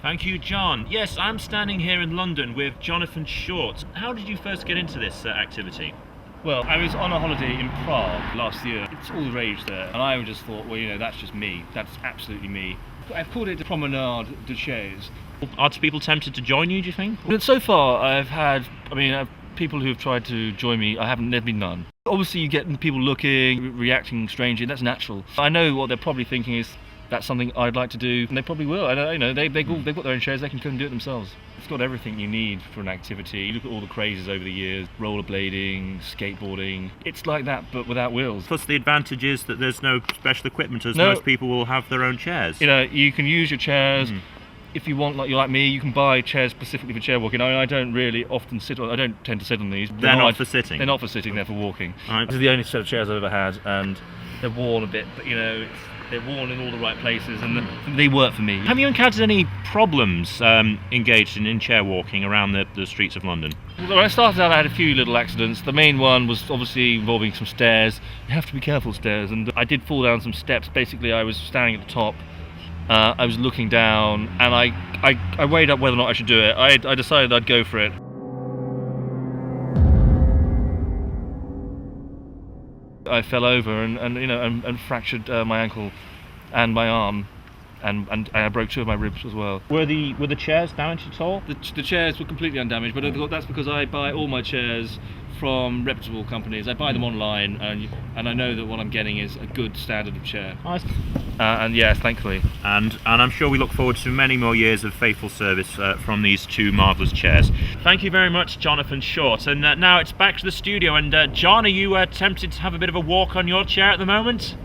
Thank you, John. Yes, I'm standing here in London with Jonathan Short. How did you first get into this activity? Well, I was on a holiday in Prague last year. It's all the rage there, and I just thought, well, that's just me. That's absolutely me. I've called it the Promenade de Chaises. Are people tempted to join you, do you think? But so far, I've had people who have tried to join me. Never been none. Obviously, you get people looking, reacting strangely. That's natural. I know what they're probably thinking is that's something I'd like to do, and they probably will. They've got their own chairs. They can come and do it themselves. It's got everything you need for an activity. You look at all the crazes over the years: rollerblading, skateboarding. It's like that, but without wheels. Plus, the advantage is that there's no special equipment, as most people will have their own chairs. You can use your chairs. If you want, like you're like me, you can buy chairs specifically for chair walking. I don't really often sit on. I don't tend to sit on these. They're not for sitting. They're not for sitting. They're for walking. Right. This is the only set of chairs I've ever had, and they're worn a bit, but they're worn in all the right places, and they work for me. Have you encountered any problems engaged in chair walking around the streets of London? When I started out, I had a few little accidents. The main one was obviously involving some stairs. You have to be careful stairs, and I did fall down some steps. Basically, I was standing at the top. I was looking down, and I weighed up whether or not I should do it. I decided I'd go for it. I fell over and fractured my ankle and my arm, and I broke 2 of my ribs as well. Were the chairs damaged at all? The chairs were completely undamaged, but that's because I buy all my chairs from reputable companies. I buy them online, and I know that what I'm getting is a good standard of chair. And yes, thankfully. And I'm sure we look forward to many more years of faithful service from these 2 marvellous chairs. Thank you very much, Jonathan Short. And now it's back to the studio. And John, are you tempted to have a bit of a walk on your chair at the moment?